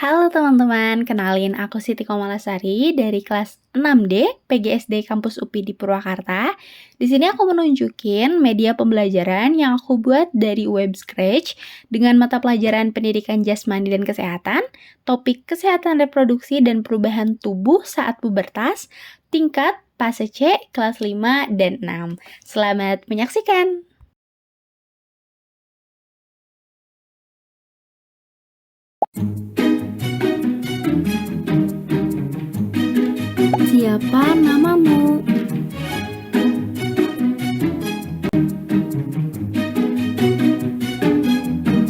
Halo teman-teman, kenalin aku Siti Komalasari dari kelas 6D PGSD Kampus UPI di Purwakarta. Di sini aku menunjukin media pembelajaran yang aku buat dari web Scratch dengan mata pelajaran pendidikan jasmani dan kesehatan, topik kesehatan reproduksi dan perubahan tubuh saat pubertas, tingkat fase C kelas 5 dan 6. Selamat menyaksikan! Siapa namamu?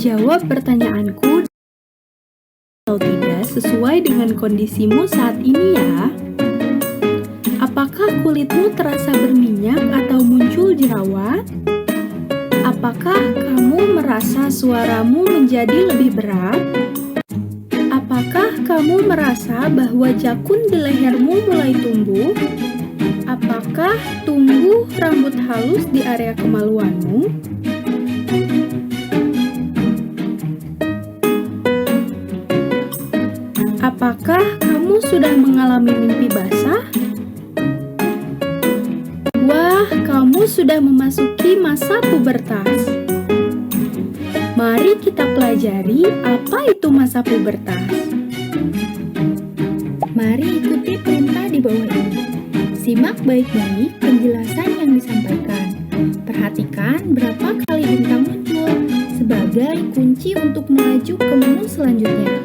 Jawab pertanyaanku atau tidak sesuai dengan kondisimu saat ini ya. Apakah kulitmu terasa berminyak atau muncul jerawat? Apakah kamu merasa suaramu menjadi lebih berat? Apakah kamu merasa bahwa jakun di lehermu mulai tumbuh? Apakah tumbuh rambut halus di area kemaluanmu? Apakah kamu sudah mengalami mimpi basah? Wah, kamu sudah memasuki masa pubertas. Mari kita pelajari apa itu masa pubertas. Mari ikuti perintah di bawah ini. Simak baik-baik penjelasan yang disampaikan. Perhatikan berapa kali bintang muncul sebagai kunci untuk melaju ke menu selanjutnya.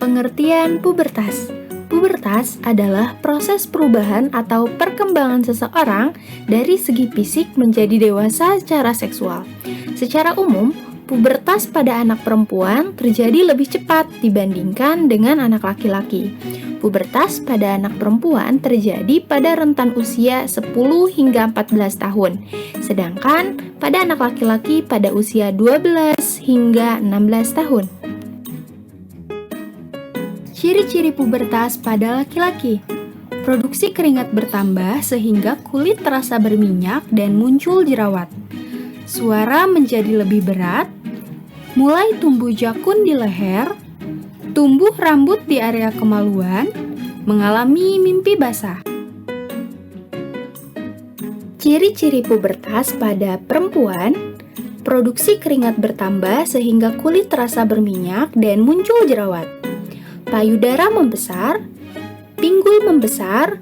Pengertian pubertas. Pubertas adalah proses perubahan atau perkembangan seseorang dari segi fisik menjadi dewasa secara seksual. Secara umum, pubertas pada anak perempuan terjadi lebih cepat dibandingkan dengan anak laki-laki. Pubertas pada anak perempuan terjadi pada rentan usia 10 hingga 14 tahun, sedangkan pada anak laki-laki pada usia 12 hingga 16 tahun. Ciri-ciri pubertas pada laki-laki. Produksi keringat bertambah sehingga kulit terasa berminyak dan muncul jerawat. Suara menjadi lebih berat, mulai tumbuh jakun di leher, tumbuh rambut di area kemaluan, mengalami mimpi basah. Ciri-ciri pubertas pada perempuan. Produksi keringat bertambah sehingga kulit terasa berminyak dan muncul jerawat. Payudara membesar, pinggul membesar,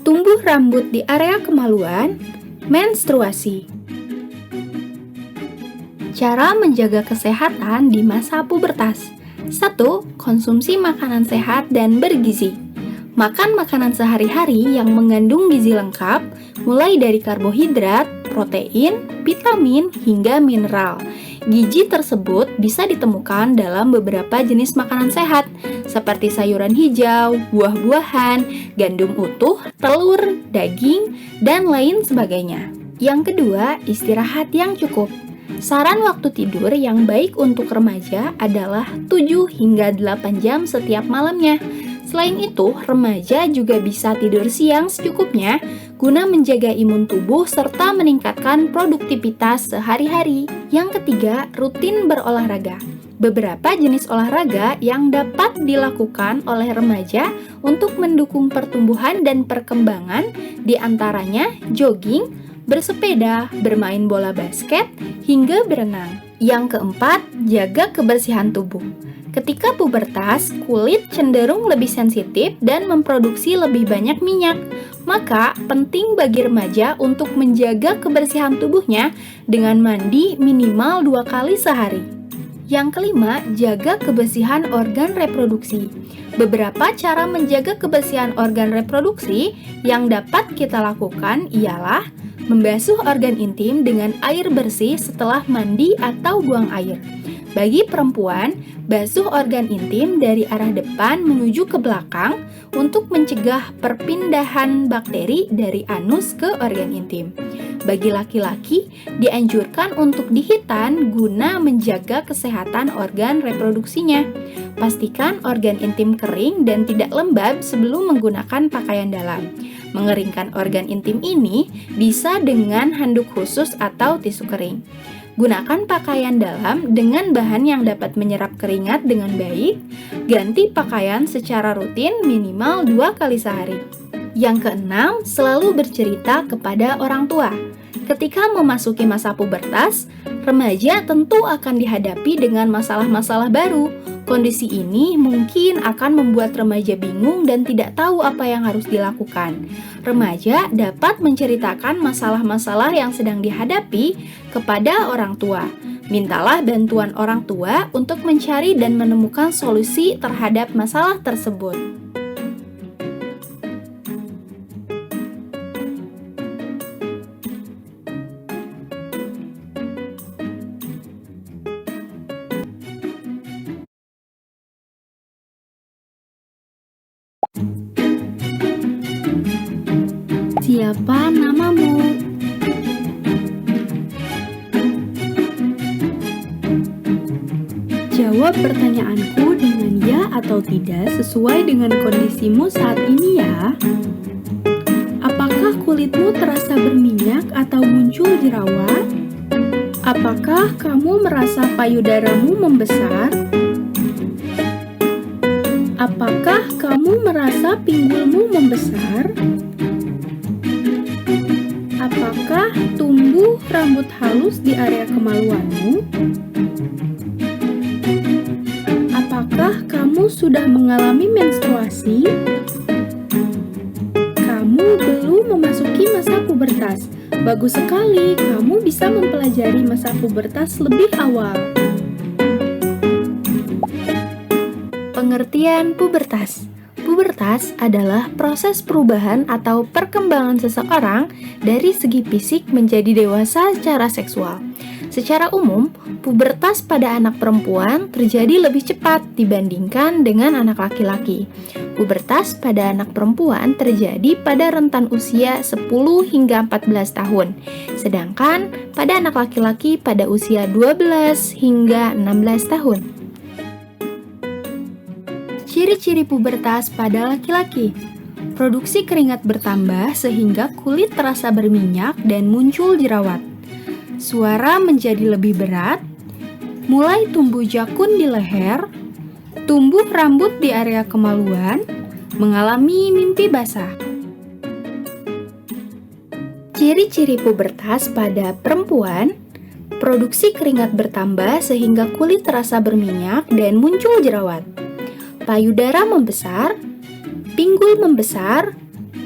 tumbuh rambut di area kemaluan, menstruasi. Cara menjaga kesehatan di masa pubertas. 1. Konsumsi makanan sehat dan bergizi. Makan makanan sehari-hari yang mengandung gizi lengkap, mulai dari karbohidrat, protein, vitamin, hingga mineral. Gizi tersebut bisa ditemukan dalam beberapa jenis makanan sehat, seperti sayuran hijau, buah-buahan, gandum utuh, telur, daging, dan lain sebagainya. Yang kedua, istirahat yang cukup. Saran waktu tidur yang baik untuk remaja adalah 7 hingga 8 jam setiap malamnya. Selain itu, remaja juga bisa tidur siang secukupnya guna menjaga imun tubuh serta meningkatkan produktivitas sehari-hari. Yang ketiga, rutin berolahraga. Beberapa jenis olahraga yang dapat dilakukan oleh remaja untuk mendukung pertumbuhan dan perkembangan diantaranya jogging, bersepeda, bermain bola basket, hingga berenang. Yang keempat, jaga kebersihan tubuh. Ketika pubertas, kulit cenderung lebih sensitif dan memproduksi lebih banyak minyak. Maka, penting bagi remaja untuk menjaga kebersihan tubuhnya dengan mandi minimal 2 kali sehari. Yang kelima, jaga kebersihan organ reproduksi. Beberapa cara menjaga kebersihan organ reproduksi yang dapat kita lakukan ialah membasuh organ intim dengan air bersih setelah mandi atau buang air. Bagi perempuan, basuh organ intim dari arah depan menuju ke belakang untuk mencegah perpindahan bakteri dari anus ke organ intim. Bagi laki-laki, dianjurkan untuk dihitan guna menjaga kesehatan organ reproduksinya. Pastikan organ intim kering dan tidak lembab sebelum menggunakan pakaian dalam. Mengeringkan organ intim ini bisa dengan handuk khusus atau tisu kering. Gunakan pakaian dalam dengan bahan yang dapat menyerap keringat dengan baik. Ganti pakaian secara rutin minimal 2 kali sehari. Yang keenam, selalu bercerita kepada orang tua. Ketika memasuki masa pubertas, remaja tentu akan dihadapi dengan masalah-masalah baru. Kondisi ini mungkin akan membuat remaja bingung dan tidak tahu apa yang harus dilakukan. Remaja dapat menceritakan masalah-masalah yang sedang dihadapi kepada orang tua. Mintalah bantuan orang tua untuk mencari dan menemukan solusi terhadap masalah tersebut. Siapa namamu? Jawab pertanyaanku dengan ya atau tidak sesuai dengan kondisimu saat ini ya. Apakah kulitmu terasa berminyak atau muncul jerawat? Apakah kamu merasa payudaramu membesar? Apakah kamu merasa pinggulmu membesar? Apakah tumbuh rambut halus di area kemaluanmu? Apakah kamu sudah mengalami menstruasi? Kamu belum memasuki masa pubertas. Bagus sekali, kamu bisa mempelajari masa pubertas lebih awal. Pengertian pubertas. Pubertas adalah proses perubahan atau perkembangan seseorang dari segi fisik menjadi dewasa secara seksual. Secara umum, pubertas pada anak perempuan terjadi lebih cepat dibandingkan dengan anak laki-laki. Pubertas pada anak perempuan terjadi pada rentan usia 10 hingga 14 tahun, sedangkan pada anak laki-laki pada usia 12 hingga 16 tahun. Ciri-ciri pubertas pada laki-laki. Produksi keringat bertambah sehingga kulit terasa berminyak dan muncul jerawat. Suara menjadi lebih berat. Mulai tumbuh jakun di leher. Tumbuh rambut di area kemaluan. Mengalami mimpi basah. Ciri-ciri pubertas pada perempuan. Produksi keringat bertambah sehingga kulit terasa berminyak dan muncul jerawat. Payudara membesar, pinggul membesar,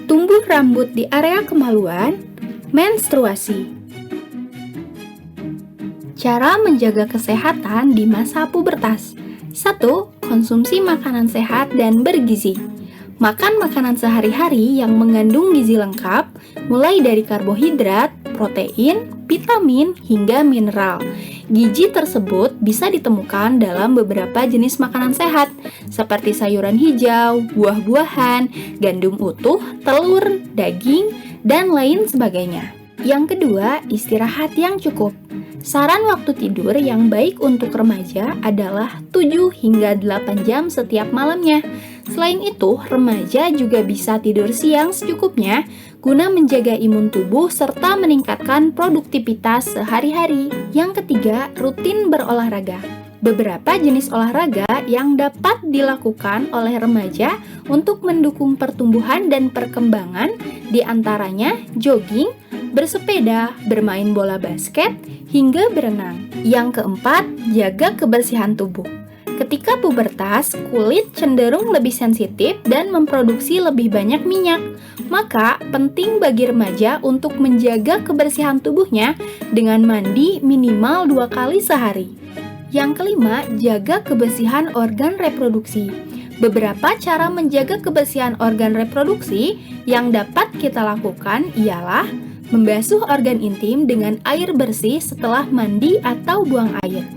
tumbuh rambut di area kemaluan, menstruasi. Cara menjaga kesehatan di masa pubertas. 1. Konsumsi makanan sehat dan bergizi. Makan makanan sehari-hari yang mengandung gizi lengkap, mulai dari karbohidrat, protein, vitamin, hingga mineral. Gizi tersebut bisa ditemukan dalam beberapa jenis makanan sehat, seperti sayuran hijau, buah-buahan, gandum utuh, telur, daging, dan lain sebagainya. Yang kedua, istirahat yang cukup. Saran waktu tidur yang baik untuk remaja adalah 7 hingga 8 jam setiap malamnya. Selain itu, remaja juga bisa tidur siang secukupnya guna menjaga imun tubuh serta meningkatkan produktivitas sehari-hari. Yang ketiga, rutin berolahraga. Beberapa jenis olahraga yang dapat dilakukan oleh remaja untuk mendukung pertumbuhan dan perkembangan diantaranya jogging, bersepeda, bermain bola basket, hingga berenang. Yang keempat, jaga kebersihan tubuh. Ketika pubertas, kulit cenderung lebih sensitif dan memproduksi lebih banyak minyak. Maka, penting bagi remaja untuk menjaga kebersihan tubuhnya dengan mandi minimal 2 kali sehari. Yang kelima, jaga kebersihan organ reproduksi. Beberapa cara menjaga kebersihan organ reproduksi yang dapat kita lakukan ialah membasuh organ intim dengan air bersih setelah mandi atau buang air.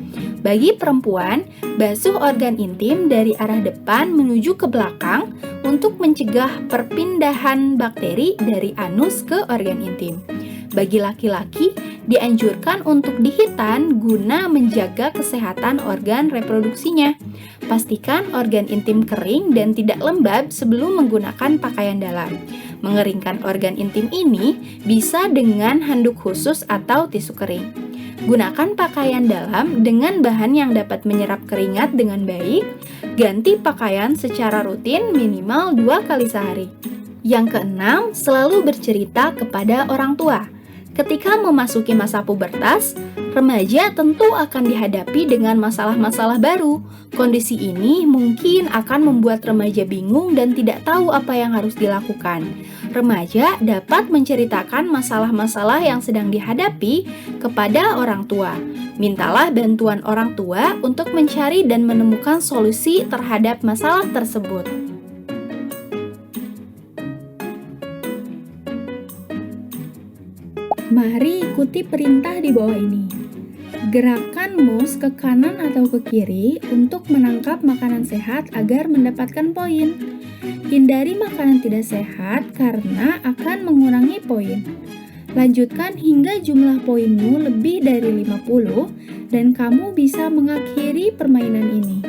Bagi perempuan, basuh organ intim dari arah depan menuju ke belakang untuk mencegah perpindahan bakteri dari anus ke organ intim. Bagi laki-laki, dianjurkan untuk dihitan guna menjaga kesehatan organ reproduksinya. Pastikan organ intim kering dan tidak lembab sebelum menggunakan pakaian dalam. Mengeringkan organ intim ini bisa dengan handuk khusus atau tisu kering. Gunakan pakaian dalam dengan bahan yang dapat menyerap keringat dengan baik. Ganti pakaian secara rutin minimal 2 kali sehari. Yang keenam, selalu bercerita kepada orang tua. Ketika memasuki masa pubertas, remaja tentu akan dihadapi dengan masalah-masalah baru. Kondisi ini mungkin akan membuat remaja bingung dan tidak tahu apa yang harus dilakukan. Remaja dapat menceritakan masalah-masalah yang sedang dihadapi kepada orang tua. Mintalah bantuan orang tua untuk mencari dan menemukan solusi terhadap masalah tersebut. Mari ikuti perintah di bawah ini. Gerakan mouse ke kanan atau ke kiri untuk menangkap makanan sehat agar mendapatkan poin. Hindari makanan tidak sehat karena akan mengurangi poin. Lanjutkan hingga jumlah poinmu lebih dari 50 dan kamu bisa mengakhiri permainan ini.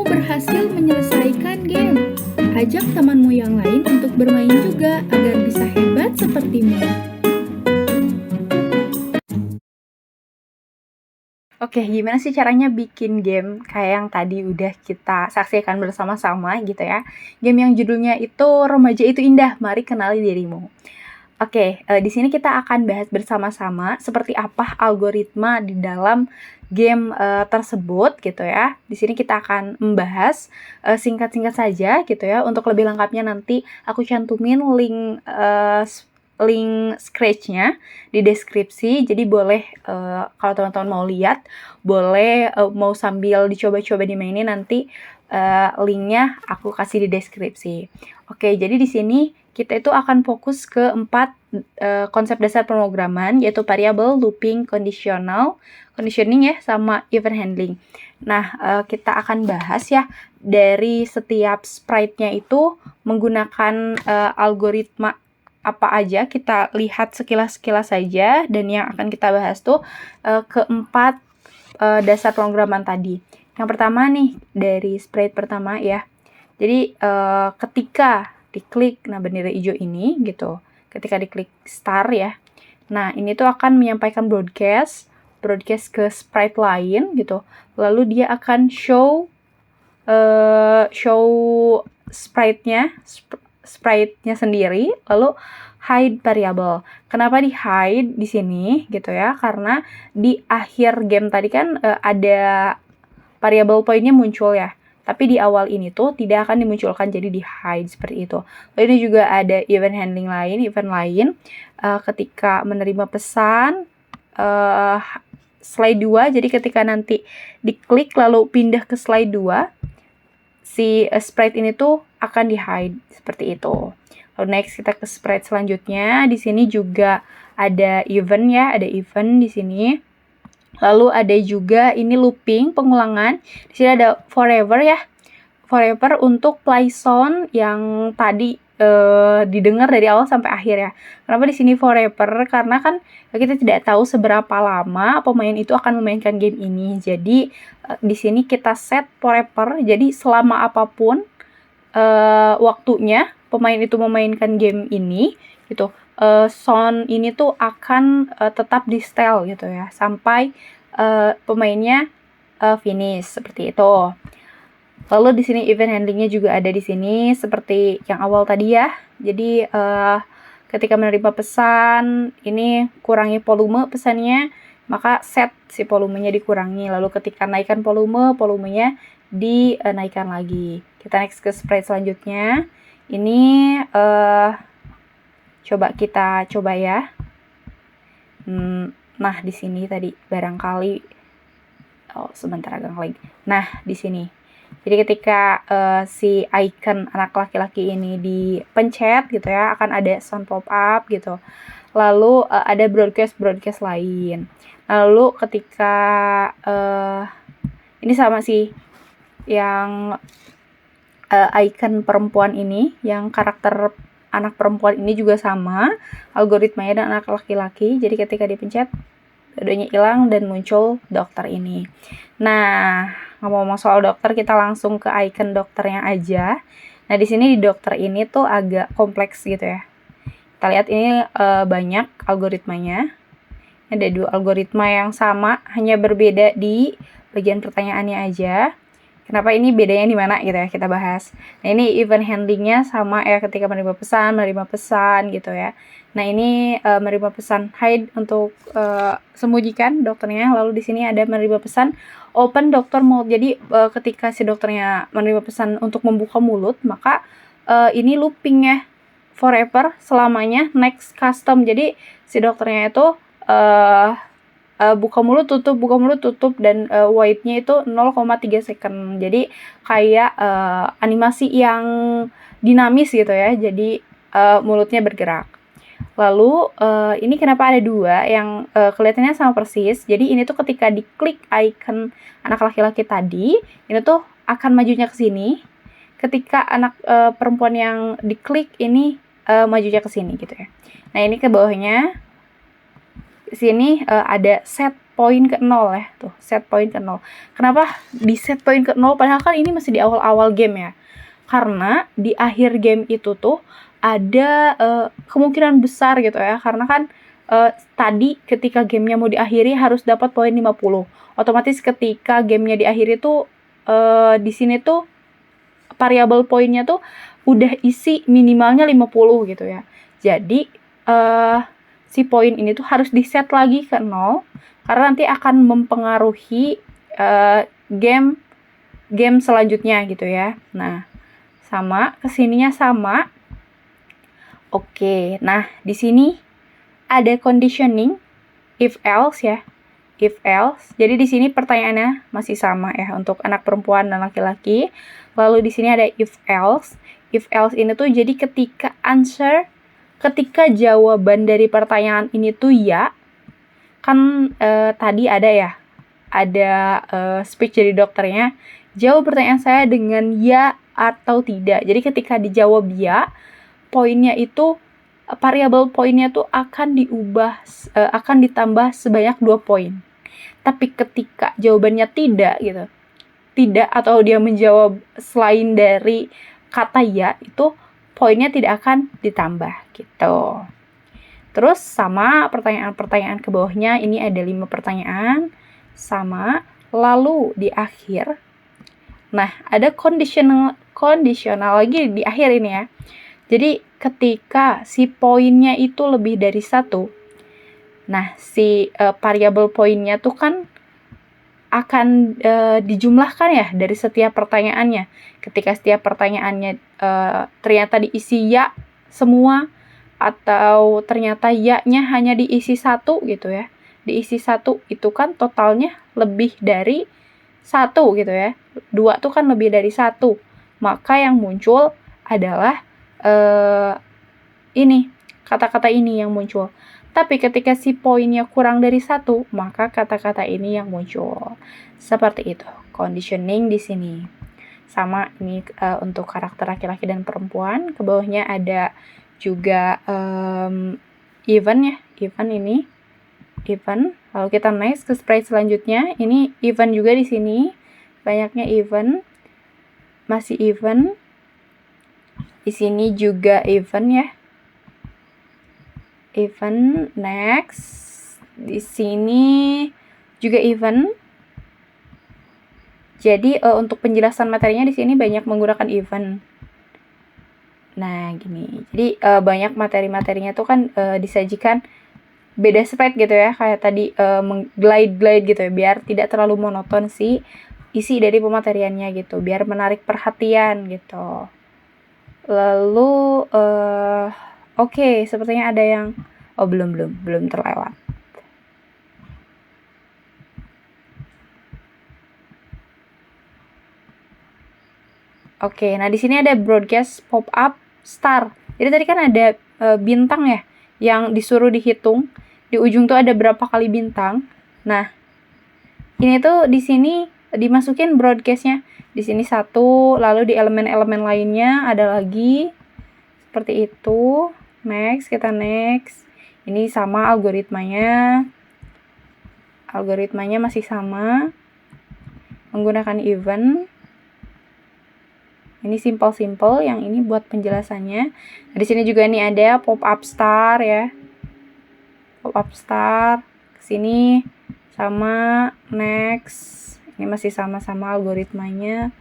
Berhasil menyelesaikan game. Ajak temanmu yang lain untuk bermain juga agar bisa hebat sepertimu. Oke, gimana sih caranya bikin game kayak yang tadi udah kita saksikan bersama-sama gitu ya. Game yang judulnya itu Remaja Itu Indah, Mari Kenali Dirimu. Oke, di sini kita akan bahas bersama-sama seperti apa algoritma di dalam game tersebut gitu ya. Di sini kita akan membahas singkat-singkat saja gitu ya. Untuk lebih lengkapnya nanti aku cantumin link Scratch-nya di deskripsi. Jadi boleh kalau teman-teman mau lihat, boleh mau sambil dicoba-coba dimainin nanti linknya aku kasih di deskripsi. Oke, jadi di sini kita itu akan fokus ke 4 konsep dasar pemrograman, yaitu variable, looping, conditioning ya, sama event handling. Nah, kita akan bahas ya dari setiap sprite-nya itu menggunakan algoritma apa aja. Kita lihat sekilas-sekilas saja, dan yang akan kita bahas tuh keempat dasar pemrograman tadi. Yang pertama nih, dari sprite pertama ya. Jadi ketika diklik, nah bendera hijau ini gitu. Ketika diklik start ya. Nah, ini tuh akan menyampaikan broadcast ke sprite lain gitu. Lalu dia akan show sprite-nya sendiri, lalu hide variable. Kenapa di hide di sini gitu ya? Karena di akhir game tadi kan ada variable point-nya muncul ya. Tapi di awal ini tuh tidak akan dimunculkan, jadi di hide seperti itu. Lalu ini juga ada event handling lain, ketika menerima pesan slide 2, jadi ketika nanti diklik lalu pindah ke slide 2, si sprite ini tuh akan di hide seperti itu. Lalu next kita ke sprite selanjutnya. Di sini juga ada event ya, ada event di sini. Lalu ada juga ini looping, pengulangan. Di sini ada forever ya. Forever untuk play sound yang tadi didengar dari awal sampai akhir ya. Kenapa di sini forever? Karena kan kita tidak tahu seberapa lama pemain itu akan memainkan game ini. Jadi di sini kita set forever. Jadi selama apapun waktunya pemain itu memainkan game ini gitu. Sound ini tuh akan tetap di setel gitu ya sampai pemainnya finish seperti itu. Lalu di sini event handlingnya juga ada di sini seperti yang awal tadi ya. Jadi ketika menerima pesan ini kurangi volume pesannya, maka set si volumenya dikurangi. Lalu ketika naikkan volumenya dinaikkan lagi. Kita next ke sprite selanjutnya. Ini kita coba ya. Nah di sini tadi barangkali sebentar agak lagi. Nah di sini. Jadi ketika si icon anak laki-laki ini dipencet gitu ya, akan ada sound pop up gitu. Lalu ada broadcast lain. Lalu ketika ini sama sih yang icon perempuan ini, yang karakter anak perempuan ini juga sama algoritmanya dan anak laki-laki. Jadi ketika dipencet dua-duanya hilang dan muncul dokter ini. Nah, ngomong-ngomong soal dokter, kita langsung ke icon dokternya aja. Nah, di sini di dokter ini tuh agak kompleks gitu ya. Kita lihat ini banyak algoritmanya. Ada 2 algoritma yang sama, hanya berbeda di bagian pertanyaannya aja. Kenapa ini bedanya di mana gitu ya, kita bahas. Nah, ini event handlingnya sama ya ketika menerima pesan gitu ya. Nah, ini menerima pesan hide untuk sembunyikan dokternya. Lalu di sini ada menerima pesan open doctor mode. Jadi ketika si dokternya menerima pesan untuk membuka mulut, maka ini looping ya forever selamanya next custom. Jadi si dokternya itu buka mulut tutup dan wait-nya itu 0,3 second. Jadi kayak animasi yang dinamis gitu ya. Jadi mulutnya bergerak. Lalu ini kenapa ada 2 yang kelihatannya sama persis. Jadi ini tuh ketika diklik icon anak laki-laki tadi, ini tuh akan majunya ke sini. Ketika anak perempuan yang diklik ini majunya ke sini gitu ya. Nah, ini ke bawahnya sini ada set point ke 0 ya. Tuh, set point ke 0. Kenapa di set point ke 0 padahal kan ini masih di awal-awal game ya? Karena di akhir game itu tuh ada kemungkinan besar gitu ya. Karena kan tadi ketika gamenya mau diakhiri harus dapat poin 50. Otomatis ketika gamenya diakhiri tuh di sini tuh variabel poinnya tuh udah isi minimalnya 50 gitu ya. Jadi si poin ini tuh harus di-set lagi ke 0 karena nanti akan mempengaruhi game selanjutnya gitu ya. Nah, sama, kesininya sama. Oke, nah di sini ada conditioning if else ya. If else. Jadi di sini pertanyaannya masih sama ya untuk anak perempuan dan laki-laki. Lalu di sini ada if else. If else ini tuh jadi ketika jawaban dari pertanyaan ini tuh ya, kan tadi ada speech dari dokternya, jawab pertanyaan saya dengan ya atau tidak. Jadi ketika dijawab ya, variabel poinnya tuh akan ditambah sebanyak 2 poin. Tapi ketika jawabannya tidak atau dia menjawab selain dari kata ya, itu poinnya tidak akan ditambah gitu. Terus sama pertanyaan-pertanyaan ke bawahnya, ini ada 5 pertanyaan sama. Lalu di akhir, nah ada conditional lagi di akhir ini ya. Jadi ketika si poinnya itu lebih dari 1, nah si variabel poinnya tuh kan akan dijumlahkan ya dari setiap pertanyaannya. Ketika setiap pertanyaannya ternyata diisi ya semua, atau ternyata ya-nya hanya diisi 1 gitu ya. Diisi 1 itu kan totalnya lebih dari 1 gitu ya. 2 tuh kan lebih dari 1. Maka yang muncul adalah ini, kata-kata ini yang muncul. Tapi ketika si poinnya kurang dari 1, maka kata-kata ini yang muncul. Seperti itu, conditioning di sini. Sama ini untuk karakter laki-laki dan perempuan. Ke bawahnya ada juga even ya, even ini. Even. Lalu kita next ke sprite selanjutnya. Ini even juga di sini. Banyaknya even. Masih even. Di sini juga even ya. Even. Next. Di sini juga even. Jadi untuk penjelasan materinya di sini banyak menggunakan even. Nah, gini. Jadi banyak materi-materinya tuh kan disajikan beda sprite gitu ya, kayak tadi glide gitu ya, biar tidak terlalu monoton sih isi dari pemateriannya gitu, biar menarik perhatian gitu. Lalu oke, sepertinya ada yang belum terlewat. Oke, nah di sini ada broadcast pop-up star. Jadi tadi kan ada bintang ya yang disuruh dihitung. Di ujung tuh ada berapa kali bintang. Nah, ini tuh di sini dimasukin broadcastnya. Di sini 1, lalu di elemen-elemen lainnya ada lagi seperti itu. Next, kita next. Ini sama algoritmanya. Algoritmanya masih sama. Menggunakan event. Ini simple, yang ini buat penjelasannya. Nah, di sini juga nih ada pop-up star ya. Pop-up star. Kesini sama, next. Ini masih sama-sama algoritmanya.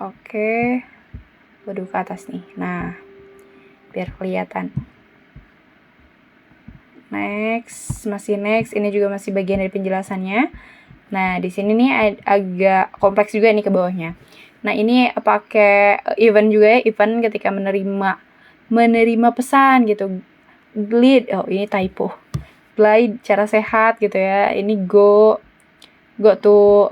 Oke. Waduh, ke atas nih. Nah, biar kelihatan. Next, masih next. Ini juga masih bagian dari penjelasannya. Nah, di sini nih agak kompleks juga nih ke bawahnya. Nah, ini pakai event juga ya, event ketika menerima pesan gitu. Glide, ini typo. Glide cara sehat gitu ya. Ini go to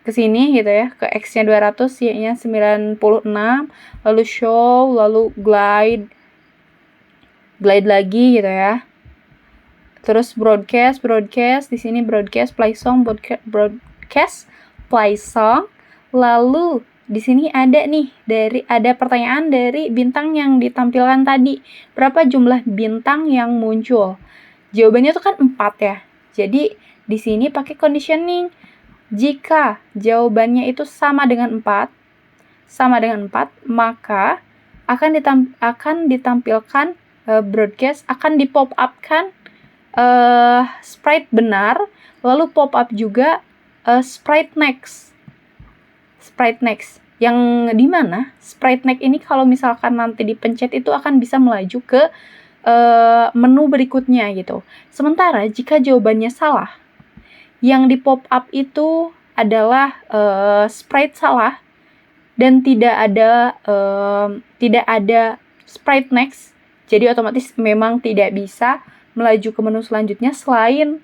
ke sini gitu ya, ke X-nya 200, Y-nya 96, lalu show, lalu glide lagi gitu ya. Terus broadcast di sini broadcast play song, lalu di sini ada pertanyaan dari bintang yang ditampilkan tadi. Berapa jumlah bintang yang muncul? Jawabannya tuh kan 4 ya. Jadi di sini pakai conditioning. Jika jawabannya itu sama dengan 4, maka akan ditampilkan broadcast, akan di-pop up-kan sprite benar, lalu pop up juga sprite next. Yang dimana sprite next ini kalau misalkan nanti dipencet itu akan bisa melaju ke menu berikutnya gitu. Sementara jika jawabannya salah, yang di pop up itu adalah sprite salah dan tidak ada sprite next, jadi otomatis memang tidak bisa melaju ke menu selanjutnya selain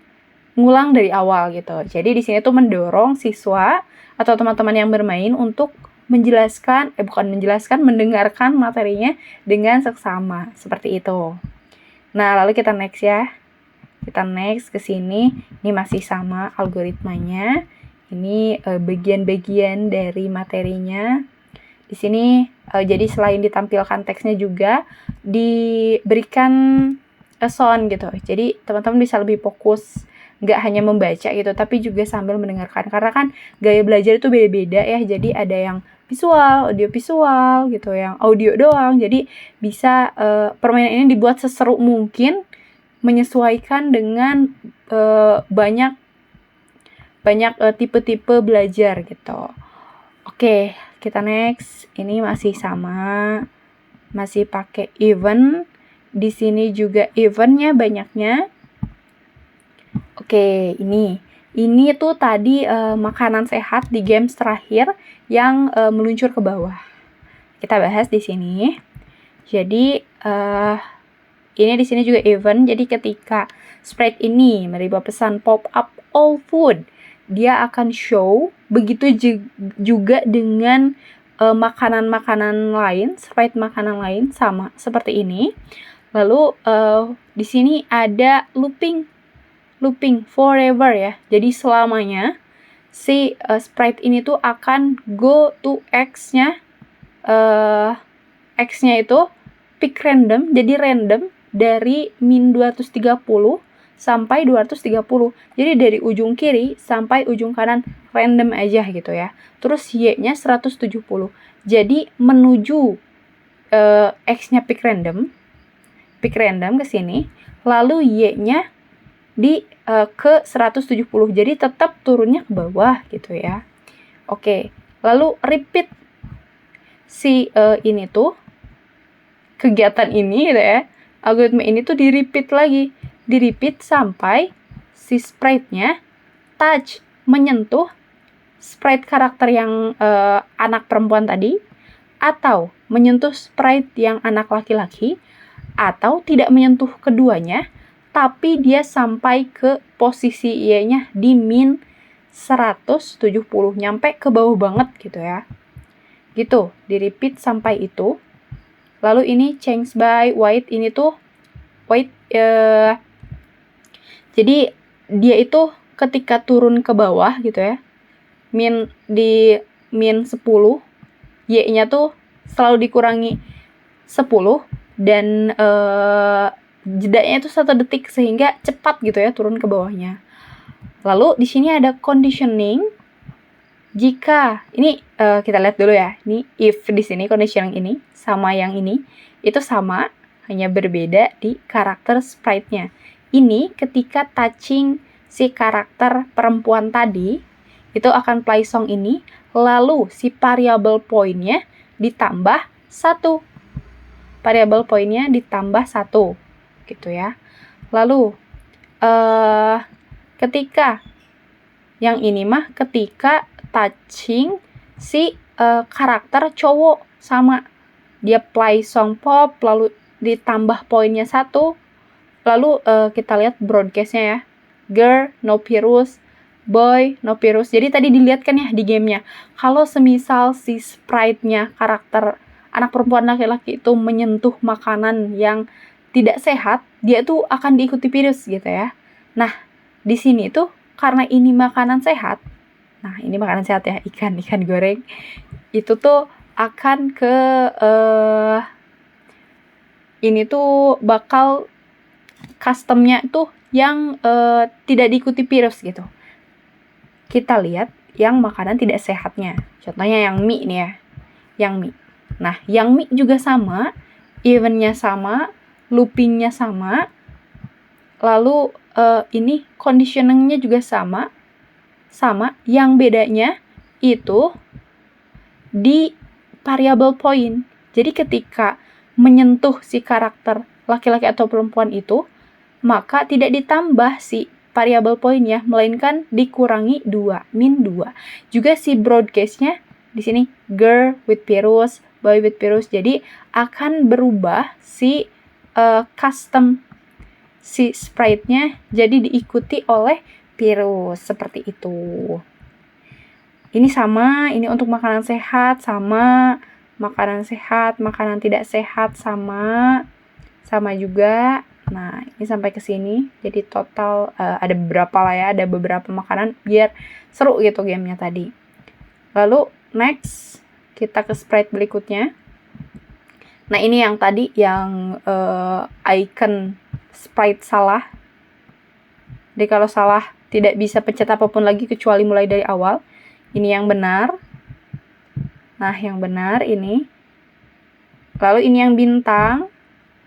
ngulang dari awal gitu. Jadi di sini tuh mendorong siswa atau teman-teman yang bermain untuk mendengarkan materinya dengan seksama seperti itu. Nah, lalu kita next ya. Kita next ke sini. Ini masih sama algoritmanya. Ini bagian-bagian dari materinya. Di sini jadi selain ditampilkan teksnya juga diberikan sound gitu. Jadi teman-teman bisa lebih fokus nggak hanya membaca gitu, tapi juga sambil mendengarkan. Karena kan gaya belajar itu beda-beda ya. Jadi ada yang visual, audio visual gitu, yang audio doang. Jadi bisa permainan ini dibuat seseru mungkin, menyesuaikan dengan banyak tipe-tipe belajar gitu. Oke, kita next. Ini masih sama, masih pakai event. Di sini juga eventnya banyaknya. Oke, ini tuh tadi makanan sehat di games terakhir yang meluncur ke bawah. Kita bahas di sini. Jadi ini di sini juga event. Jadi ketika sprite ini menerima pesan pop up all food, dia akan show. Begitu juga dengan makanan-makanan lain, sprite makanan lain sama seperti ini. Lalu di sini ada looping forever ya. Jadi selamanya si sprite ini tuh akan go to X-nya. X-nya itu pick random, jadi random dari min 230 sampai 230. Jadi dari ujung kiri sampai ujung kanan random aja gitu ya. Terus Y-nya 170. Jadi menuju X-nya pick random ke sini, lalu Y-nya ke 170. Jadi tetap turunnya ke bawah gitu ya. Oke, lalu repeat si ini tuh kegiatan ini gitu ya. Algoritma ini tuh di-repeat lagi. Di-repeat sampai si sprite-nya touch, menyentuh sprite karakter yang anak perempuan tadi, atau menyentuh sprite yang anak laki-laki, atau tidak menyentuh keduanya, tapi dia sampai ke posisi Y-nya di min 170, nyampe ke bawah banget gitu ya. Gitu, di-repeat sampai itu. Lalu ini change by white, ini tuh white, jadi dia itu ketika turun ke bawah gitu ya, di min 10, Y-nya tuh selalu dikurangi 10, dan jedanya itu 1 detik sehingga cepat gitu ya turun ke bawahnya. Lalu di sini ada conditioning. Jika ini kita lihat dulu ya. Ini if di sini conditioning ini sama yang ini itu sama, hanya berbeda di karakter sprite-nya. Ini ketika touching si karakter perempuan tadi itu akan play song ini, lalu si variable point-nya ditambah 1. Variable point-nya ditambah 1 gitu ya. Lalu ketika yang ini mah ketika touching si karakter cowok, sama dia play song pop lalu ditambah poinnya 1. Lalu kita lihat broadcast-nya ya. Girl no virus, boy no virus. Jadi tadi dilihat kan ya di gamenya, kalau semisal si sprite-nya karakter anak perempuan laki-laki itu menyentuh makanan yang tidak sehat, dia tuh akan diikuti virus gitu ya. Nah, di sini tuh karena ini makanan sehat. Nah, ini makanan sehat ya, ikan goreng. Itu tuh akan ke ini tuh bakal customnya tuh yang tidak diikuti virus gitu. Kita lihat yang makanan tidak sehatnya. Contohnya yang mie nih ya. Yang mie. Nah, yang mie juga sama, eventnya sama, loopingnya sama, lalu ini conditioningnya juga sama. Yang bedanya itu di variable point. Jadi ketika menyentuh si karakter laki-laki atau perempuan itu, maka tidak ditambah si variable point-nya, melainkan dikurangi 2, min 2. Juga si broadcast-nya di sini girl with virus, boy with virus. Jadi akan berubah si custom si sprite-nya jadi diikuti oleh virus seperti itu. Ini sama, ini untuk makanan sehat sama, makanan sehat, makanan tidak sehat sama juga. Nah, ini sampai ke sini. Jadi total ada beberapa lah ya, ada beberapa makanan biar seru gitu gamenya tadi. Lalu next kita ke sprite berikutnya. Nah, ini yang tadi yang icon sprite salah. Jadi kalau salah tidak bisa pencet apapun lagi kecuali mulai dari awal. Ini yang benar. Nah, yang benar ini. Lalu ini yang bintang.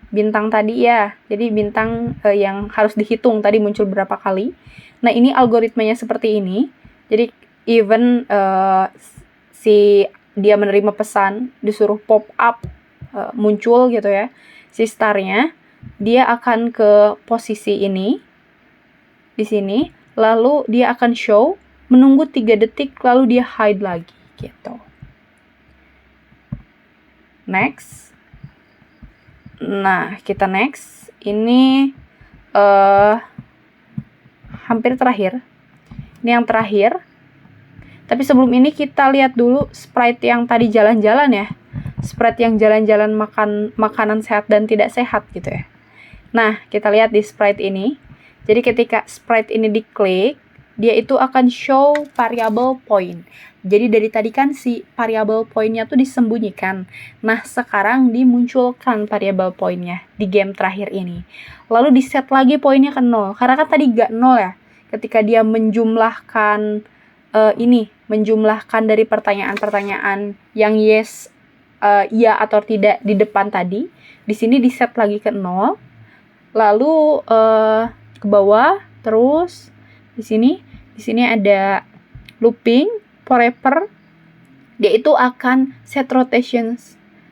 Bintang tadi ya. Jadi bintang yang harus dihitung tadi muncul berapa kali. Nah, ini algoritmanya seperti ini. Jadi even si dia menerima pesan disuruh pop up muncul gitu ya. Si starnya dia akan ke posisi ini di sini, lalu dia akan show, menunggu 3 detik, lalu dia hide lagi, gitu. Next. Nah, kita next. Ini hampir terakhir. Ini yang terakhir. Tapi sebelum ini kita lihat dulu sprite yang tadi jalan-jalan ya. Sprite yang jalan-jalan makan makanan sehat dan tidak sehat gitu ya. Nah, kita lihat di sprite ini. Jadi ketika sprite ini diklik, dia itu akan show variable point. Jadi dari tadi kan si variable point-nya tuh disembunyikan. Nah, sekarang dimunculkan variable point-nya di game terakhir ini. Lalu di set lagi poinnya ke 0. Karena kan tadi gak 0 ya. Ketika dia menjumlahkan menjumlahkan dari pertanyaan-pertanyaan yang yes, iya atau tidak di depan tadi. Di sini di set lagi ke 0. Lalu ke bawah terus di sini ada looping forever. Dia itu akan set rotation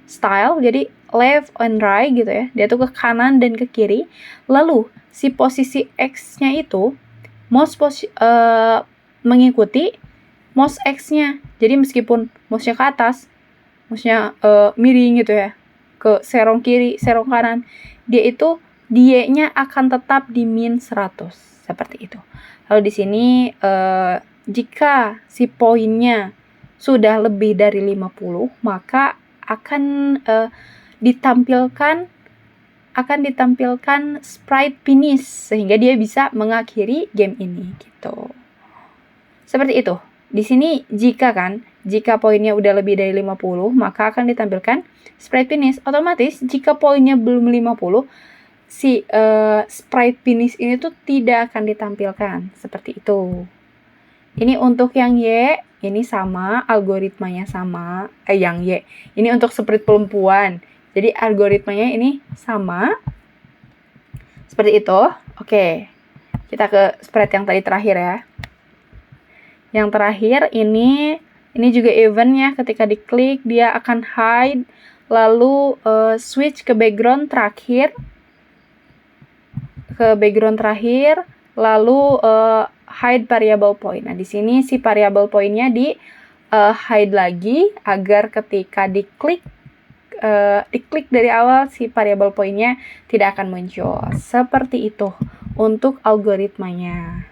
style, jadi left and right gitu ya. Dia tuh ke kanan dan ke kiri. Lalu si posisi X-nya itu mengikuti mouse X-nya. Jadi meskipun mouse-nya ke atas, mouse-nya miring gitu ya, ke serong kiri, serong kanan, dia-nya akan tetap di min 100 seperti itu. Lalu di sini jika si poinnya sudah lebih dari 50, maka akan ditampilkan sprite finish sehingga dia bisa mengakhiri game ini gitu. Seperti itu. Di sini jika poinnya udah lebih dari 50, maka akan ditampilkan sprite finish. Otomatis jika poinnya belum 50, si sprite finish ini tuh tidak akan ditampilkan. Seperti itu. Ini untuk yang Y, ini sama, algoritmanya sama. Yang Y, ini untuk sprite perempuan. Jadi algoritmanya ini sama. Seperti itu. Oke. Kita ke sprite yang tadi terakhir ya. Yang terakhir ini juga event ya. Ketika diklik dia akan hide, lalu switch ke background terakhir. Lalu hide variable point. Nah, di sini si variable point-nya di hide lagi agar ketika diklik dari awal si variable point-nya tidak akan muncul. Seperti itu untuk algoritmanya.